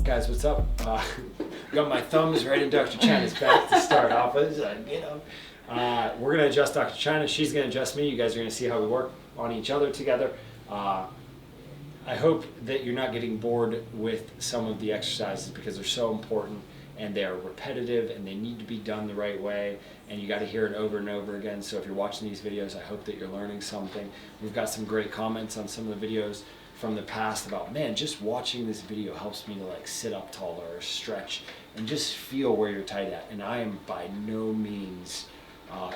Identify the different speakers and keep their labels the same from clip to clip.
Speaker 1: Guys, what's up? Got my thumbs right in Dr. China's back to start off with. We're going to adjust Dr. China. She's going to adjust me. You guys are going to see how we work on each other together. I hope that you're not getting bored with some of the exercises because they're so important and they are repetitive and they need to be done the right way, and you got to hear it over and over again. So if you're watching these videos, I hope that you're learning something. We've got some great comments on some of the videos from the past about, man, just watching this video helps me to like sit up taller or stretch and just feel where you're tight at. And I am by no means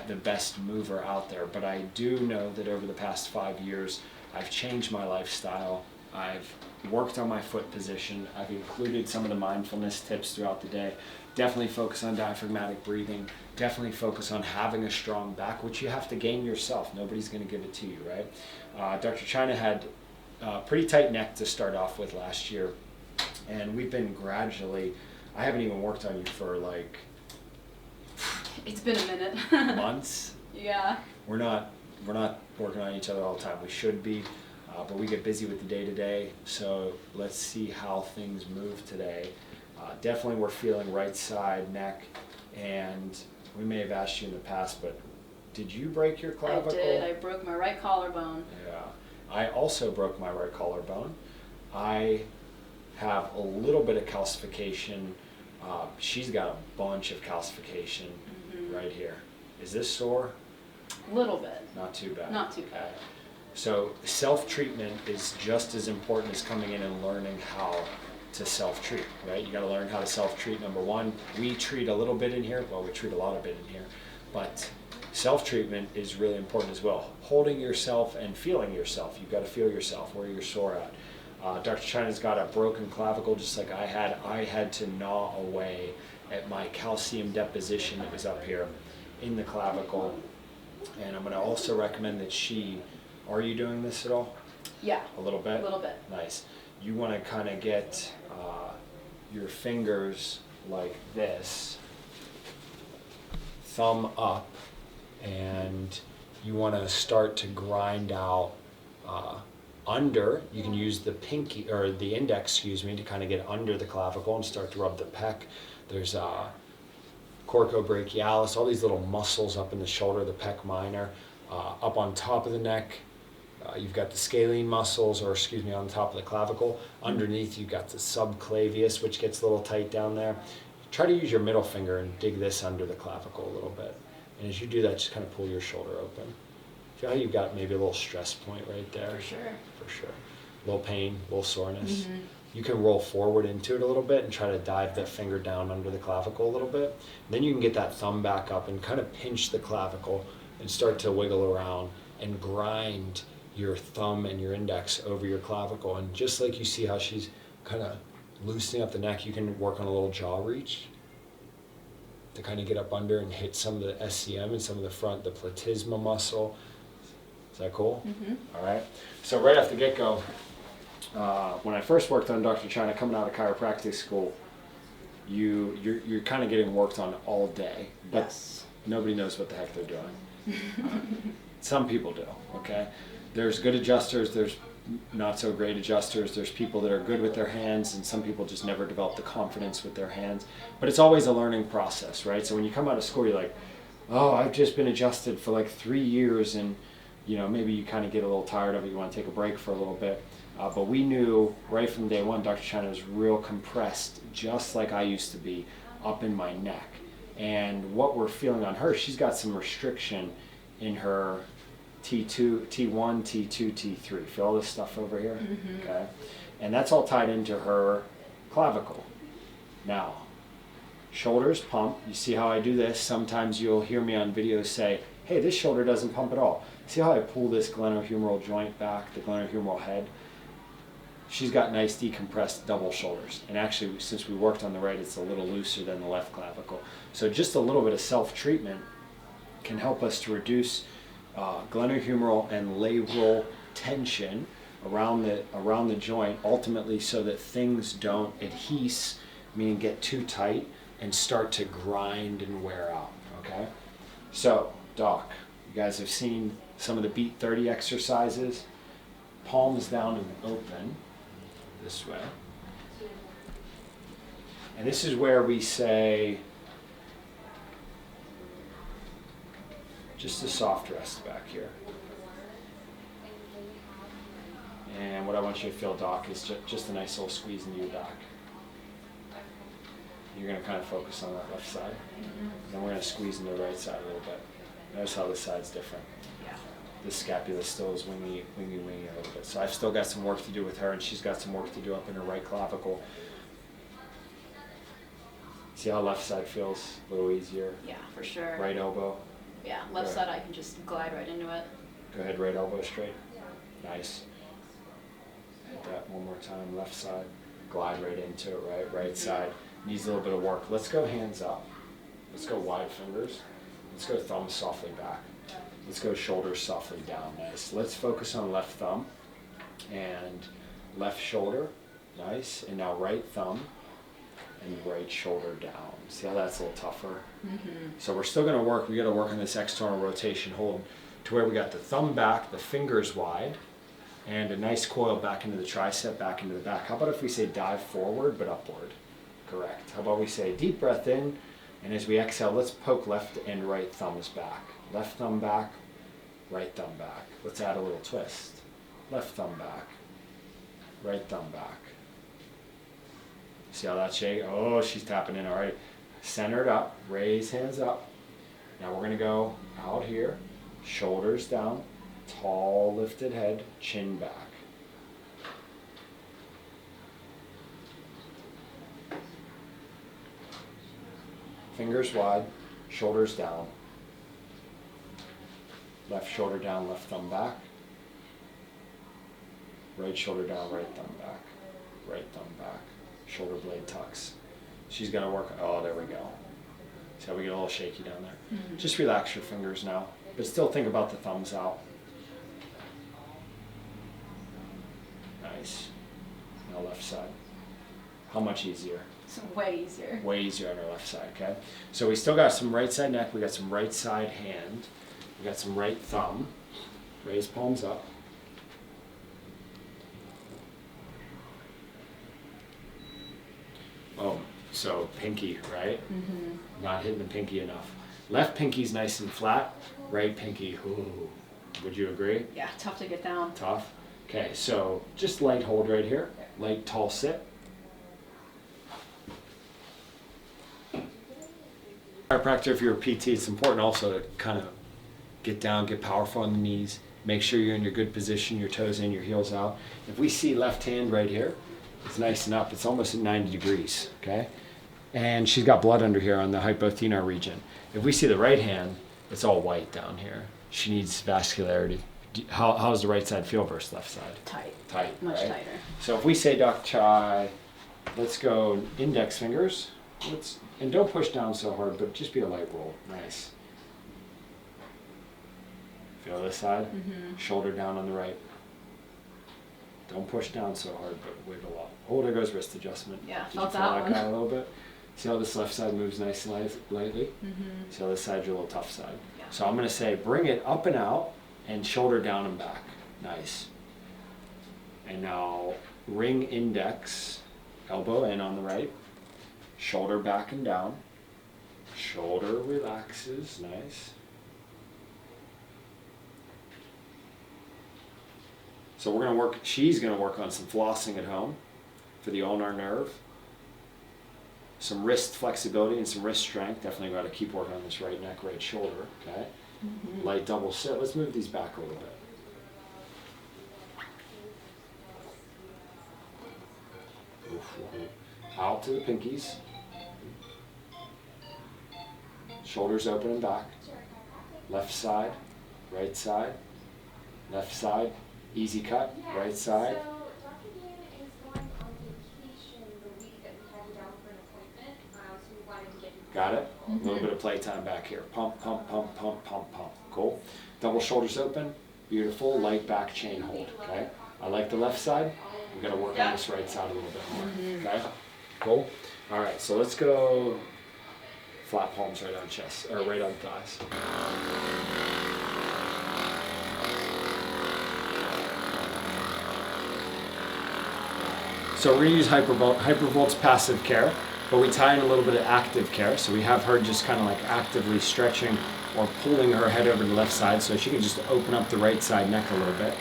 Speaker 1: the best mover out there, but I do know that over the past 5 years, I've changed my lifestyle. I've worked on my foot position. I've included some of the mindfulness tips throughout the day. Definitely focus on diaphragmatic breathing. Definitely focus on having a strong back, which you have to gain yourself. Nobody's going to give it to you, right? Dr. China had a pretty tight neck to start off with last year, and we've been gradually, I haven't even worked on you for like...
Speaker 2: It's been a minute.
Speaker 1: months.
Speaker 2: Yeah.
Speaker 1: We're not working on each other all the time. We should be. But we get busy with the day-to-day, so let's see how things move today. Definitely we're feeling right side neck, and we may have asked you in the past, but did you break your clavicle?
Speaker 2: I did. I broke my right collarbone.
Speaker 1: Yeah. I also broke my right collarbone. I have a little bit of calcification. She's got a bunch of calcification right here. Is this sore?
Speaker 2: A little bit.
Speaker 1: Not too bad.
Speaker 2: Not too bad.
Speaker 1: So self-treatment is just as important as coming in and learning how to self-treat, right? You got to learn how to self-treat. Number one, we treat a little bit in here. Well, we treat a lot of it in here, but self-treatment is really important as well. Holding yourself and feeling yourself. You've got to feel yourself, where you're sore at. Dr. China's got a broken clavicle just like I had. I had to gnaw away at my calcium deposition that was up here in the clavicle. And I'm going to also recommend that are you doing this at all?
Speaker 2: Yeah.
Speaker 1: A little bit?
Speaker 2: A little bit.
Speaker 1: Nice. You want to kind of get your fingers like this, thumb up, and you want to start to grind out under. You can use the pinky, or the index, excuse me, to kind of get under the clavicle and start to rub the pec. There's coracobrachialis, all these little muscles up in the shoulder, the pec minor, up on top of the neck. You've got the scalene muscles, or excuse me, on top of the clavicle. Underneath you've got the subclavius, which gets a little tight down there. Try to use your middle finger and dig this under the clavicle a little bit. And as you do that, just kind of pull your shoulder open. Feel how you've got maybe a little stress point right there?
Speaker 2: For sure.
Speaker 1: For sure. A little pain, a little soreness. You can roll forward into it a little bit and try to dive that finger down under the clavicle a little bit. And then you can get that thumb back up and kind of pinch the clavicle and start to wiggle around and grind your thumb and your index over your clavicle. And just like you see how she's kind of loosening up the neck, you can work on a little jaw reach to kind of get up under and hit some of the SCM and some of the front, the platysma muscle. Is that cool? All right. So right off the get-go, when I first worked on Dr. China coming out of chiropractic school, you're kind of getting worked on all day, but nobody knows what the heck they're doing. Some people do, okay? There's good adjusters, there's not so great adjusters, there's people that are good with their hands, and some people just never develop the confidence with their hands. But it's always a learning process, right? So when you come out of school, you're like, oh, I've just been adjusted for like 3 years, and maybe you kind of get a little tired of it, you want to take a break for a little bit. But we knew right from day one, Dr. China was real compressed, just like I used to be, up in my neck. And what we're feeling on her, she's got some restriction in her T2, T1, T2, T3. Feel all this stuff over here? Okay. And that's all tied into her clavicle. Now, shoulders pump. You see how I do this? Sometimes you'll hear me on videos say, hey, this shoulder doesn't pump at all. See how I pull this glenohumeral joint back, the glenohumeral head? She's got nice decompressed double shoulders. And actually, since we worked on the right, it's a little looser than the left clavicle. So just a little bit of self-treatment can help us to reduce glenohumeral and labral tension around the joint, ultimately so that things don't adhese, meaning get too tight and start to grind and wear out, okay? So, Doc, you guys have seen some of the Beat 30 exercises. Palms down and open this way. And this is where we say, just a soft rest back here. And what I want you to feel, Doc, is just a nice little squeeze into your back. You're going to kind of focus on that left side. Then we're going to squeeze into the right side a little bit. Notice how this side's different.
Speaker 2: Yeah.
Speaker 1: This scapula still is wingy a little bit. So I've still got some work to do with her, and she's got some work to do up in her right clavicle. See how left side feels a little easier?
Speaker 2: Yeah, for sure.
Speaker 1: Right elbow.
Speaker 2: Yeah, left side I can just glide right into it.
Speaker 1: Go ahead, right elbow straight. Nice. Hit that one more time, left side. Glide right into it, right? Right side. Needs a little bit of work. Let's go hands up. Let's go wide fingers. Let's go thumbs softly back. Let's go shoulders softly down. Nice. Let's focus on left thumb and left shoulder. Nice. And now right thumb and right shoulder down. See how that's a little tougher? So we're still going to work. We got to work on this external rotation hold to where we got the thumb back, the fingers wide, and a nice coil back into the tricep, back into the back. How about if we say dive forward but upward? Correct. How about we say deep breath in, and as we exhale, let's poke left and right thumbs back. Left thumb back, right thumb back. Let's add a little twist. Left thumb back, right thumb back. See how that's shaking? Oh, she's tapping in. All right. Centered up, raise hands up. Now we're going to go out here, shoulders down, tall lifted head, chin back. Fingers wide, shoulders down. Left shoulder down, left thumb back. Right shoulder down, right thumb back. Right thumb back. Shoulder blade tucks. She's going to work. Oh, there we go. See how we get a little shaky down there? Just relax your fingers now, but still think about the thumbs out. Nice. Now left side. How much easier?
Speaker 2: It's way easier.
Speaker 1: Way easier on our left side, okay? So we still got some right side neck, we got some right side hand, we got some right thumb. Raise palms up. Oh, so pinky, right? Not hitting the pinky enough. Left pinky's nice and flat, right pinky, ooh. Would you agree?
Speaker 2: Yeah, tough to get down.
Speaker 1: Tough. Okay, so just light hold right here, light tall sit. Chiropractor, if you're a PT, it's important also to kind of get down, get powerful on the knees, make sure you're in your good position, your toes in, your heels out. If we see left hand right here, it's nice and up, it's almost at 90 degrees, okay? And she's got blood under here on the hypothenar region. If we see the right hand, it's all white down here. She needs vascularity. How does the right side feel versus left side?
Speaker 2: Tight.
Speaker 1: Tight,
Speaker 2: Much
Speaker 1: right?
Speaker 2: tighter.
Speaker 1: So if we say duck chai, let's go index fingers. And don't push down so hard, but just be a light roll. Nice. Feel this side? Shoulder down on the right. Don't push down so hard, but wiggle up. Oh, there goes wrist adjustment.
Speaker 2: Yeah,
Speaker 1: Did you
Speaker 2: felt
Speaker 1: feel
Speaker 2: that one.
Speaker 1: guy a little bit? See how this left side moves nice and lightly? See how this side's your little tough side?
Speaker 2: Yeah.
Speaker 1: So I'm going to say bring it up and out and shoulder down and back. Nice. And now ring index, elbow in on the right, shoulder back and down, shoulder relaxes, nice. So we're going to work, she's going to work on some flossing at home for the ulnar nerve, some wrist flexibility and some wrist strength. Definitely got to keep working on this right neck, right shoulder, okay? Light double sit. Let's move these back a little bit. Out to the pinkies. Shoulders open and back. Left side, right side, left side. Easy cut, right side.
Speaker 3: So Dr. Dan is going on vacation the week that we had you down for an appointment, so we wanted to get you.
Speaker 1: Got it? A little bit of playtime back here. Pump, pump, pump, pump, pump, pump. Cool. Double shoulders open. Beautiful. Light back chain hold. Okay. I like the left side. We got to work on this right side a little bit more. Okay. Cool. All right. So let's go. Flat palms right on chest or right on thighs. So we're going to use Hypervolt's passive care. But we tie in a little bit of active care, so we have her just kind of like actively stretching or pulling her head over to the left side so she can just open up the right side neck a little bit.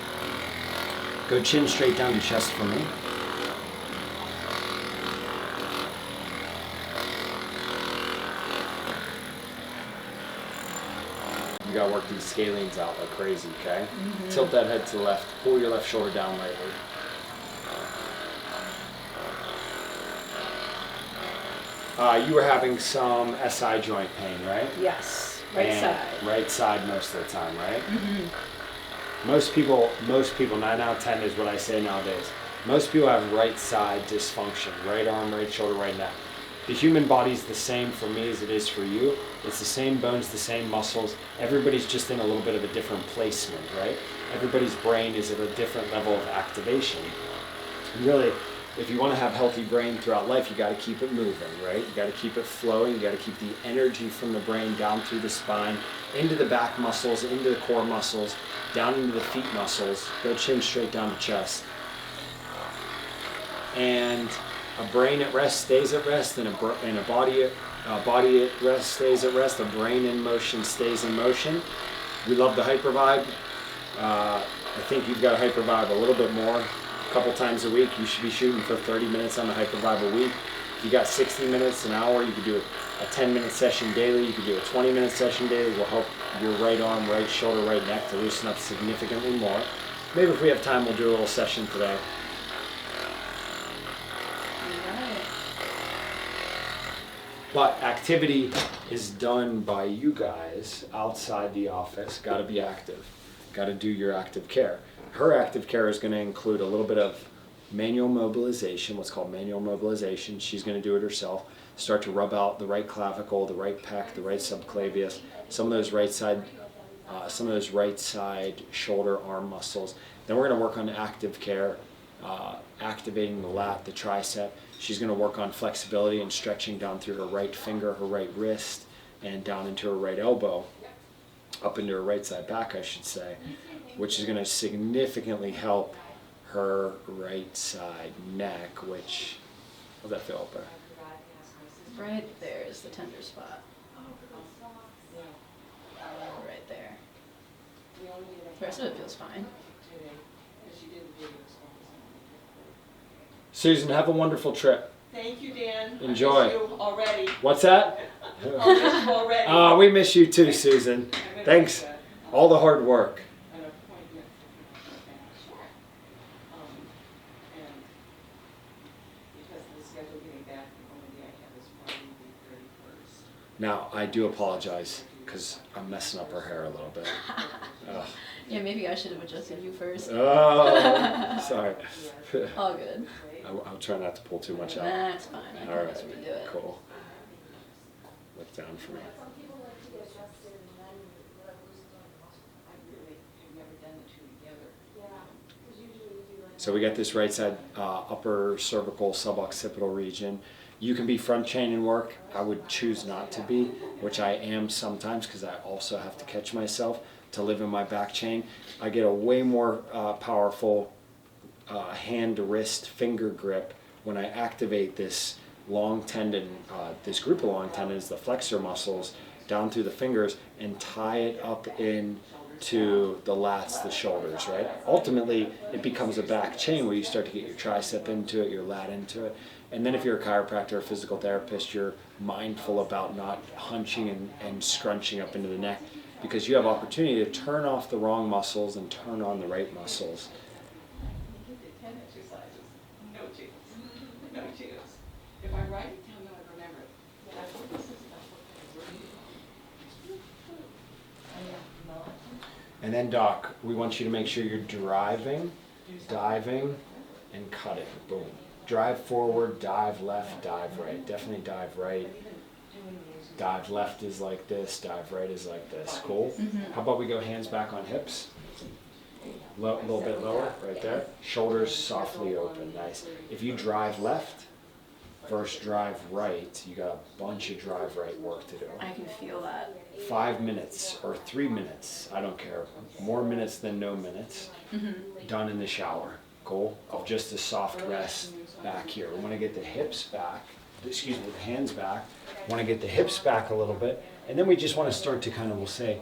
Speaker 1: Go chin straight down to chest for me. You gotta work these scalenes out like crazy, okay? Tilt that head to the left, pull your left shoulder down lightly. You were having some SI joint pain, right?
Speaker 2: Yes, right
Speaker 1: And
Speaker 2: side.
Speaker 1: Right side most of the time, right? Most people, 9 out of 10 is what I say nowadays. Most people have right side dysfunction, right arm, right shoulder, right neck. The human body's the same for me as it is for you. It's the same bones, the same muscles. Everybody's just in a little bit of a different placement, right? Everybody's brain is at a different level of activation. And really, if you want to have healthy brain throughout life, you got to keep it moving, right? You got to keep it flowing. You got to keep the energy from the brain down through the spine, into the back muscles, into the core muscles, down into the feet muscles. Go chin straight down to chest. And a brain at rest stays at rest, and a body at rest stays at rest. A brain in motion stays in motion. We love the hyper vibe. I think you've got to hyper vibe a little bit more. A couple times a week. You should be shooting for 30 minutes on the hyper vibe a week. If you got 60 minutes, an hour, you could do a 10-minute session daily. You could do a 20-minute session daily. Will help your right arm, right shoulder, right neck to loosen up significantly more. Maybe if we have time, we'll do a little session today. But activity is done by you guys outside the office. Got to be active. Got to do your active care. Her active care is going to include a little bit of manual mobilization, what's called manual mobilization. She's going to do it herself. Start to rub out the right clavicle, the right pec, the right subclavius, some of those right side shoulder arm muscles. Then we're going to work on active care, activating the lat, the tricep. She's going to work on flexibility and stretching down through her right finger, her right wrist, and down into her right elbow, up into her right side back, I should say, which is going to significantly help her right side neck, which, how's that feel up there?
Speaker 2: Right there is the tender spot. Right there. The rest of it feels fine.
Speaker 1: Susan, have a wonderful trip.
Speaker 4: Thank you, Dan.
Speaker 1: Enjoy.
Speaker 4: I miss you already.
Speaker 1: What's that?
Speaker 4: I'll miss you already.
Speaker 1: We miss you too, Susan. Thanks. All the hard work.
Speaker 4: An appointment for and because of the schedule getting back, the only day I have is Friday the 31st.
Speaker 1: Now, I do apologize because I'm messing up her hair a little bit. Ugh.
Speaker 2: Yeah, maybe I should have adjusted you first.
Speaker 1: Oh, sorry.
Speaker 2: All good.
Speaker 1: I'll try not to pull too much out.
Speaker 2: That's fine. I
Speaker 1: All
Speaker 2: can
Speaker 1: right,
Speaker 2: just redo it.
Speaker 1: cool. Look down for me.
Speaker 3: Some people like to get adjusted and then let loosen on the muscle.
Speaker 4: I really have never done the two together.
Speaker 3: Yeah, because usually you do like.
Speaker 1: So we got this right side upper cervical suboccipital region. You can be front chain and work. I would choose not to be, which I am sometimes because I also have to catch myself to live in my back chain. I get a way more powerful hand, wrist, finger grip when I activate this long tendon, this group of long tendons, the flexor muscles, down through the fingers and tie it up into the lats, the shoulders, right? Ultimately, it becomes a back chain where you start to get your tricep into it, your lat into it. And then if you're a chiropractor or physical therapist, you're mindful about not hunching and scrunching up into the neck because you have opportunity to turn off the wrong muscles and turn on the right muscles.
Speaker 4: You did 10 exercises. No chance. No chance. If I write it down, I'll remember it. I hope this is not what
Speaker 1: And then, Doc, we want you to make sure you're driving, diving, and cutting. Boom. Drive forward, dive left, dive right. Definitely dive right. Dive left is like this, dive right is like this. Cool? How about we go hands back on hips? A little bit lower, right there. Shoulders softly open, nice. If you drive left, first drive right, you got a bunch of drive right work to do.
Speaker 2: I can feel that.
Speaker 1: 5 minutes or 3 minutes, I don't care. More minutes than no minutes. Done in the shower. Cool? Of just a soft rest back here. We want to get the hips back. excuse me, the hands back. Want to get the hips back a little bit. And then we just want to start to kind of, we'll say,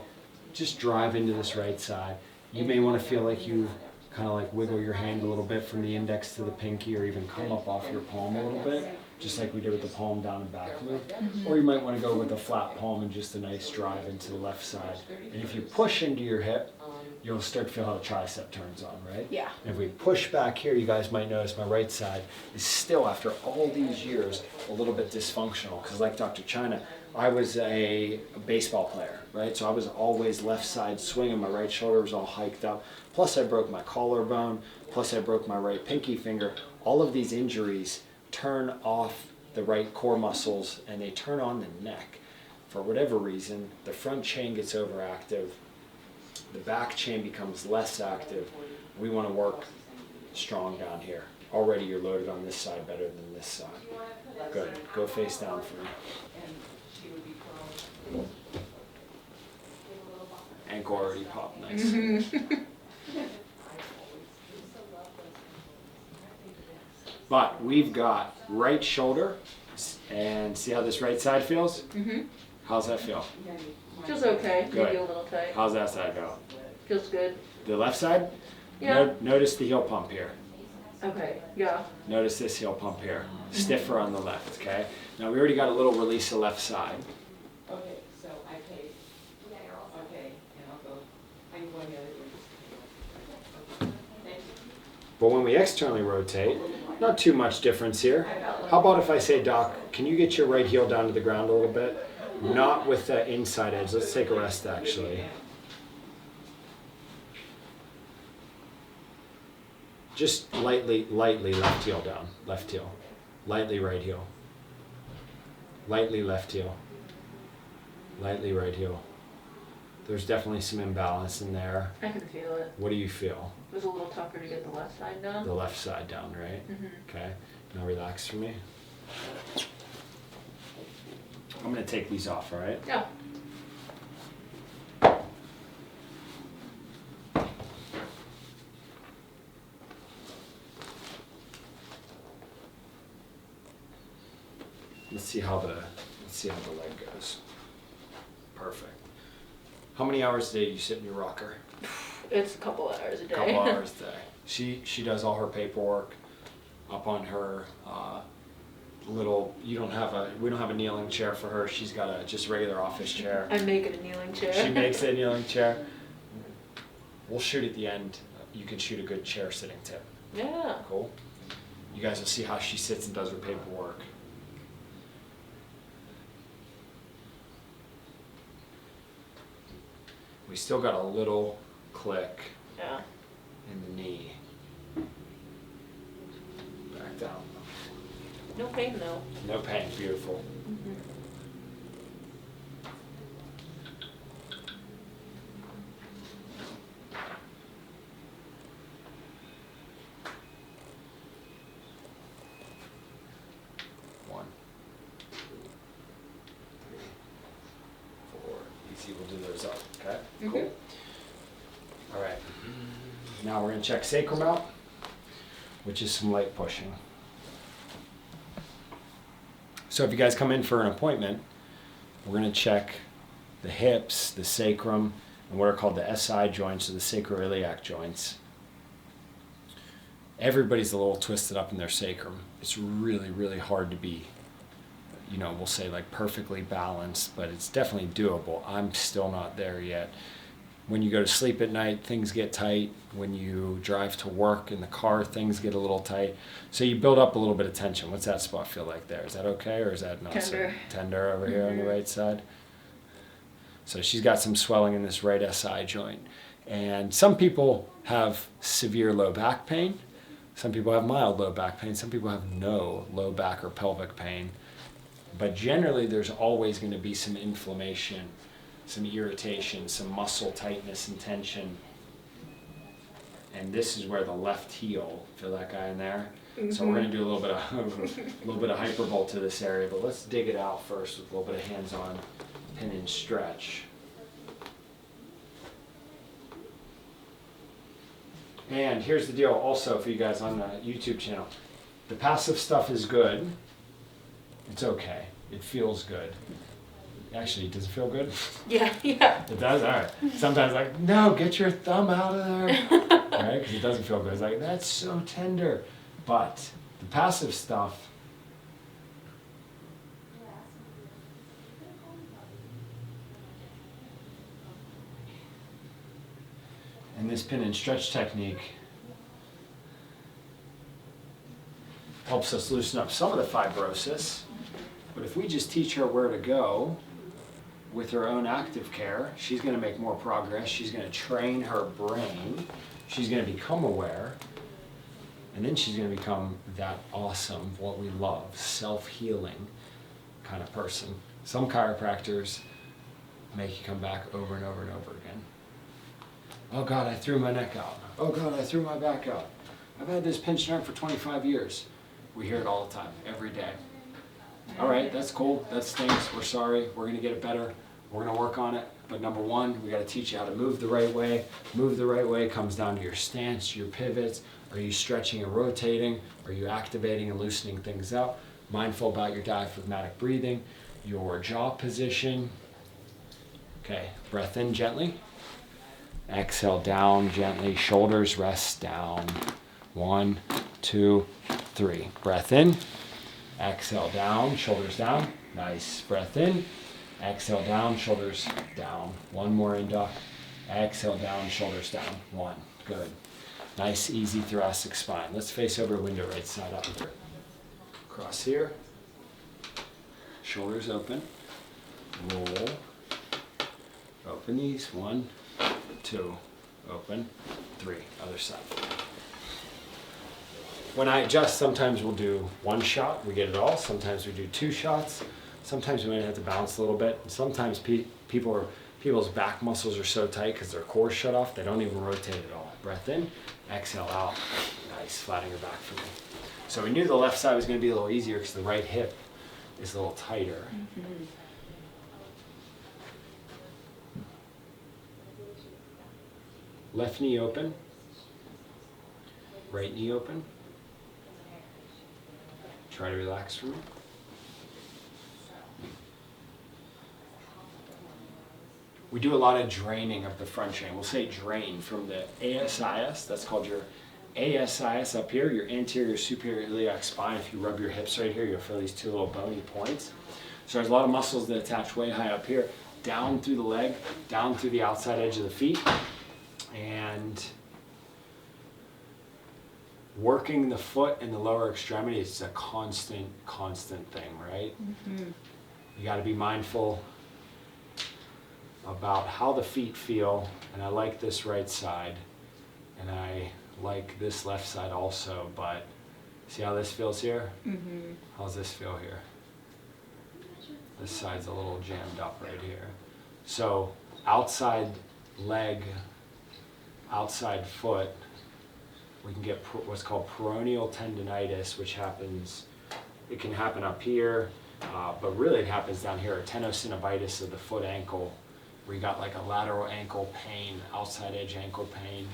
Speaker 1: just drive into this right side. You may want to feel like you kind of like wiggle your hand a little bit from the index to the pinky, or even come up off your palm a little bit, just like we did with the palm down and back move. Or you might want to go with a flat palm and just a nice drive into the left side. And if you push into your hip, you'll start to feel how the tricep turns on, right?
Speaker 2: Yeah.
Speaker 1: And if we push back here, you guys might notice my right side is still, after all these years, a little bit dysfunctional. Because like Dr. China, I was a baseball player, right? So I was always left side swinging. My right shoulder was all hiked up. Plus I broke my collarbone. Plus I broke my right pinky finger. All of these injuries turn off the right core muscles and they turn on the neck. For whatever reason, the front chain gets overactive. The back chain becomes less active. We want to work strong down here. Already you're loaded on this side better than this side. Good. Go face down for me. Ankle already popped nice. But we've got right shoulder, and see how this right side feels? How's that feel?
Speaker 2: Feels okay.
Speaker 1: Good.
Speaker 2: Maybe a little tight.
Speaker 1: How's that side go?
Speaker 2: Feels good.
Speaker 1: The left side?
Speaker 2: Yeah.
Speaker 1: Notice the heel pump here.
Speaker 2: Okay. Yeah.
Speaker 1: Notice this heel pump here. Stiffer on the left, okay? Now we already got a little release of left side.
Speaker 4: Okay, so I pay, okay, and I'll go, I'm going the other way. Thank you.
Speaker 1: But when we externally rotate, not too much difference here. How about if I say, Doc, can you get your right heel down to the ground a little bit? Not with the inside edge. Let's take a rest actually. Just lightly left heel down, left heel. Lightly right heel. Lightly left heel. Lightly right heel. There's definitely some imbalance in there.
Speaker 2: I can feel it.
Speaker 1: What do you feel?
Speaker 2: It was a little tougher to get the left side down.
Speaker 1: The left side down, right? Okay. Now relax for me. I'm going to take these off, all right?
Speaker 2: Yeah.
Speaker 1: Let's see how the leg goes. Perfect. How many hours a day do you sit in your rocker?
Speaker 2: It's a couple hours a day.
Speaker 1: Couple hours a day. She does all her paperwork up on her little. We don't have a kneeling chair for her. She's got a just regular office chair.
Speaker 2: I make it a kneeling chair.
Speaker 1: She makes it a kneeling chair. We'll shoot at the end. You can shoot a good chair sitting tip.
Speaker 2: Yeah.
Speaker 1: Cool. You guys will see how she sits and does her paperwork. We still got a little click
Speaker 2: Yeah.
Speaker 1: in the knee. Back down.
Speaker 2: No pain though.
Speaker 1: No pain. Beautiful. One, two, three, four. Easy. We'll do those up. Okay. Cool. All right. Now we're going to check sacrum out, which is some light pushing. So if you guys come in for an appointment, we're going to check the hips, the sacrum, and what are called the SI joints, or the sacroiliac joints. Everybody's a little twisted up in their sacrum. It's really, really hard to be, we'll say like perfectly balanced, but it's definitely doable. I'm still not there yet. When you go to sleep at night, things get tight. When you drive to work in the car, things get a little tight. So you build up a little bit of tension. What's that spot feel like there? Is that okay, or is that not
Speaker 2: Tender.
Speaker 1: so tender over here on the right side? So she's got some swelling in this right SI joint. And some people have severe low back pain. Some people have mild low back pain. Some people have no low back or pelvic pain. But generally, there's always going to be some inflammation, some irritation, some muscle tightness and tension. And this is where the left heel, feel that guy in there? So we're going to do a little bit of hypervolt to this area, but let's dig it out first with a little bit of hands-on pin and stretch. And here's the deal also for you guys on the YouTube channel. The passive stuff is good. It's okay. It feels good. Actually, does it feel good?
Speaker 2: Yeah, yeah.
Speaker 1: It does? All right. Sometimes like, no, get your thumb out of there. Right? Because it doesn't feel good. It's like, that's so tender. But the passive stuff, and this pin and stretch technique helps us loosen up some of the fibrosis. But if we just teach her where to go with her own active care, she's going to make more progress. She's going to train her brain. She's going to become aware. And then she's going to become that awesome, what we love, self-healing kind of person. Some chiropractors make you come back over and over and over again. Oh God, I threw my neck out. Oh God, I threw my back out. I've had this pinched nerve for 25 years. We hear it all the time, every day. All right, that's cool. That stinks. We're sorry. We're going to get it better. We're going to work on it. But number one, we got to teach you how to move the right way. Move the right way comes down to your stance, your pivots. Are you stretching and rotating? Are you activating and loosening things up? Mindful about your diaphragmatic breathing, your jaw position. Okay, breath in gently. Exhale down gently. Shoulders rest down. 1, 2, 3. Breath in. Exhale down, shoulders down. Nice. Breath in. Exhale down, shoulders down. One more in, doc. Exhale down, shoulders down. 1. Good. Nice, easy thoracic spine. Let's face over window, right side up here. Cross here. Shoulders open. Roll. Open these. 1, 2. Open. 3. Other side. When I adjust, sometimes we'll do 1 shot, we get it all. Sometimes we do 2 shots. Sometimes we might have to bounce a little bit. And sometimes people's back muscles are so tight because their core's shut off, they don't even rotate at all. Breath in, exhale out. Nice, flatten your back for me. So we knew the left side was going to be a little easier because the right hip is a little tighter.
Speaker 2: Mm-hmm.
Speaker 1: Left knee open. Right knee open. Try to relax for me. We do a lot of draining of the front chain. We'll say drain from the ASIS. That's called your ASIS up here, your anterior superior iliac spine. If you rub your hips right here, you'll feel these 2 little bony points. So there's a lot of muscles that attach way high up here, down through the leg, down through the outside edge of the feet. And working the foot and the lower extremity is a constant thing, right?
Speaker 2: Mm-hmm.
Speaker 1: You got to be mindful about how the feet feel, and I like this right side, and I like this left side also, but see how this feels here?
Speaker 2: Mm-hmm.
Speaker 1: How's this feel here? This side's a little jammed up right here. So outside leg, outside foot, we can get what's called peroneal tendonitis, which happens, it can happen up here, but really it happens down here, tenosynovitis of the foot ankle, where you got like a lateral ankle pain, outside edge ankle pain.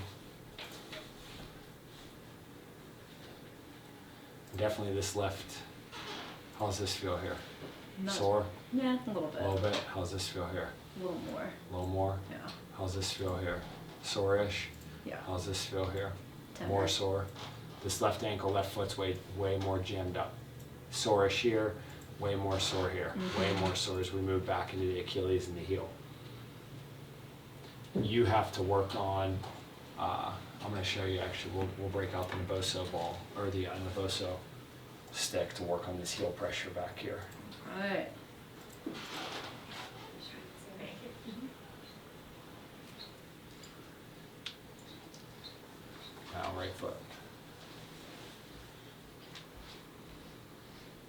Speaker 1: Definitely this left, how's this feel here? Sore?
Speaker 2: Yeah, a little bit.
Speaker 1: A little bit. How's this feel here?
Speaker 2: A little more.
Speaker 1: A little more?
Speaker 2: Yeah.
Speaker 1: How's this feel here? Sore-ish?
Speaker 2: Yeah.
Speaker 1: How's this feel here?
Speaker 2: Tender.
Speaker 1: More sore. This left ankle, left foot's way more jammed up. Sore-ish here, way more sore here.
Speaker 2: Mm-hmm.
Speaker 1: Way more sore as we move back into the Achilles and the heel. You have to work on, I'm going to show you actually, we'll break out the Naboso ball, or the Naboso stick to work on this heel pressure back here.
Speaker 2: Right.
Speaker 1: Now right foot.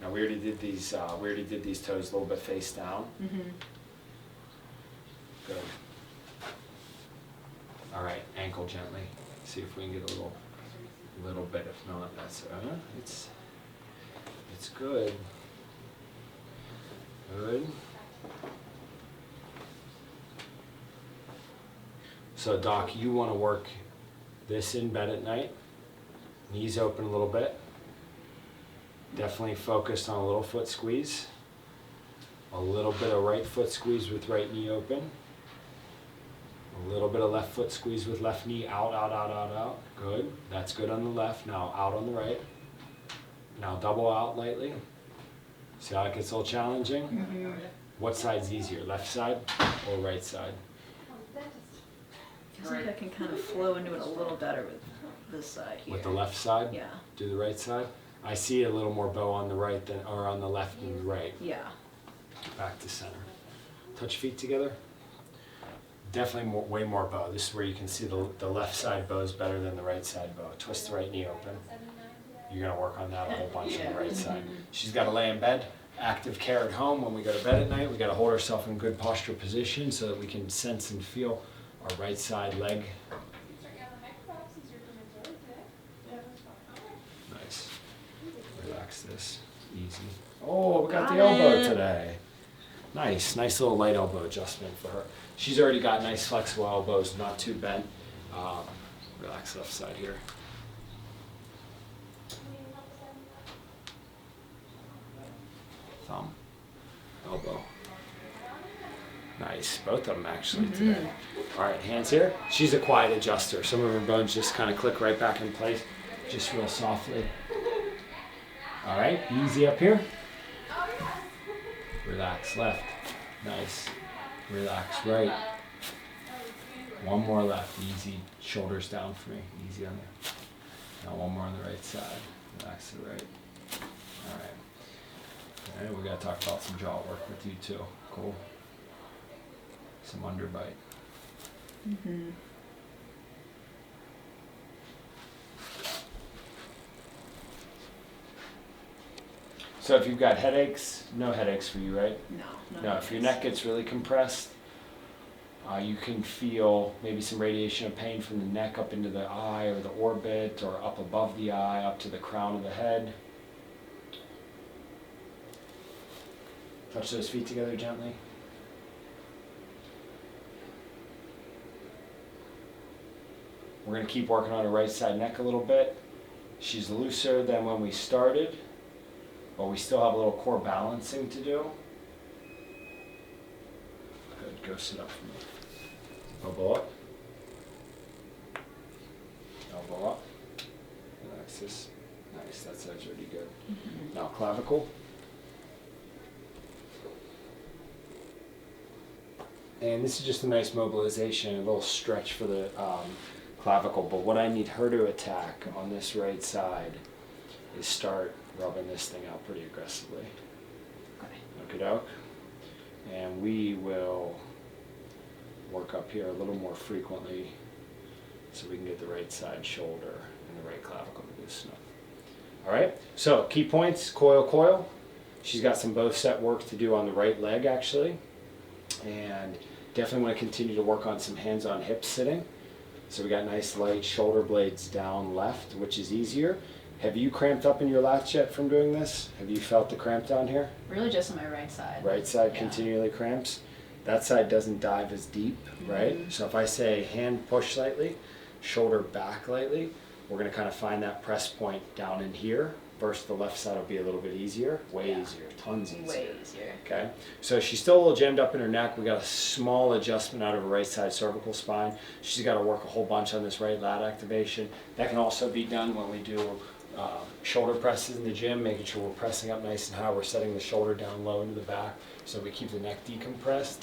Speaker 1: Now we already did these toes a little bit face down.
Speaker 2: Mm-hmm.
Speaker 1: Good. All right, ankle gently. See if we can get a little bit. If not, that's it's good. Good. So Doc, you want to work this in bed at night, knees open a little bit. Definitely focused on a little foot squeeze. A little bit of right foot squeeze with right knee open. A little bit of left foot squeeze with left knee out, out, out, out, out. Good. That's good on the left. Now out on the right. Now double out lightly. See how it gets a little challenging?
Speaker 2: Mm-hmm.
Speaker 1: What side's easier, left side or right side?
Speaker 2: Feels like I can kind of flow into it a little better with this side here.
Speaker 1: With the left side?
Speaker 2: Yeah.
Speaker 1: Do the right side? I see a little more bow on the right than, or on the left than the right.
Speaker 2: Yeah.
Speaker 1: Back to center. Touch feet together. Definitely more, way more bow. This is where you can see the left side bow is better than the right side bow. Twist the right knee open. You're gonna work on that a whole bunch on the right side. She's gotta lay in bed. Active care at home. When we go to bed at night, we gotta hold ourselves in good posture position so that we can sense and feel our right side leg. Nice. Relax this. Easy. Oh, we got the elbow today. Nice little light elbow adjustment for her. She's already got nice flexible elbows, not too bent. Relax left side here. Thumb, elbow. Nice, both of them actually today. All right, hands here. She's a quiet adjuster. Some of her bones just kind of click right back in place, just real softly. All right, easy up here. Relax left. Nice. Relax right. One more left. Easy. Shoulders down for me. Easy on there. Now one more on the right side. Relax to the right. All right. And we gotta talk about some jaw work with you too. Cool. Some underbite.
Speaker 2: Mm-hmm.
Speaker 1: So if you've got headaches, no headaches for you, right?
Speaker 2: No.
Speaker 1: No, if your neck gets really compressed, you can feel maybe some radiation of pain from the neck up into the eye or the orbit or up above the eye, up to the crown of the head. Touch those feet together gently. We're going to keep working on her right side neck a little bit. She's looser than when we started, but we still have a little core balancing to do. Good, go sit up for me. Elbow up. Elbow up. Relax this. Nice, that side's already good. Now clavicle. And this is just a nice mobilization, a little stretch for the clavicle. But what I need her to attack on this right side is start rubbing this thing out pretty aggressively. Okay. Okey-doke. And we will work up here a little more frequently so we can get the right side shoulder and the right clavicle to loosen up. All right, so key points, coil. She's got some bow set work to do on the right leg actually. And definitely want to continue to work on some hands on hip sitting. So we got nice light shoulder blades down left, which is easier. Have you cramped up in your lats yet from doing this? Have you felt the cramp down here?
Speaker 2: Really just on my right side.
Speaker 1: Right side
Speaker 2: Yeah.
Speaker 1: continually cramps. That side doesn't dive as deep, right? So if I say hand push lightly, shoulder back lightly, we're going to kind of find that press point down in here. Versus the left side will be a little bit easier, way easier, tons easier.
Speaker 2: Way easier.
Speaker 1: Okay, so she's still a little jammed up in her neck. We got a small adjustment out of her right side cervical spine. She's got to work a whole bunch on this right lat activation. That can also be done when we do shoulder presses in the gym, making sure we're pressing up nice and high. We're setting the shoulder down low into the back so we keep the neck decompressed.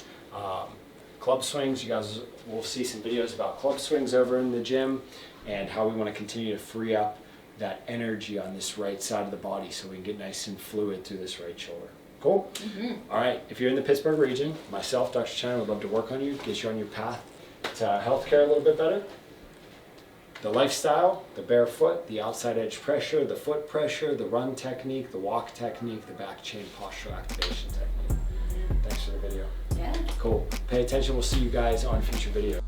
Speaker 1: Club swings, you guys will see some videos about club swings over in the gym and how we want to continue to free up that energy on this right side of the body so we can get nice and fluid through this right shoulder. Cool? All right, if you're in the Pittsburgh region, myself, Dr. China, would love to work on you, get you on your path to healthcare a little bit better. The lifestyle, the barefoot, the outside edge pressure, the foot pressure, the run technique, the walk technique, the back chain postural activation technique. Thanks for the video.
Speaker 2: Yeah.
Speaker 1: Cool. Pay attention. We'll see you guys on future videos.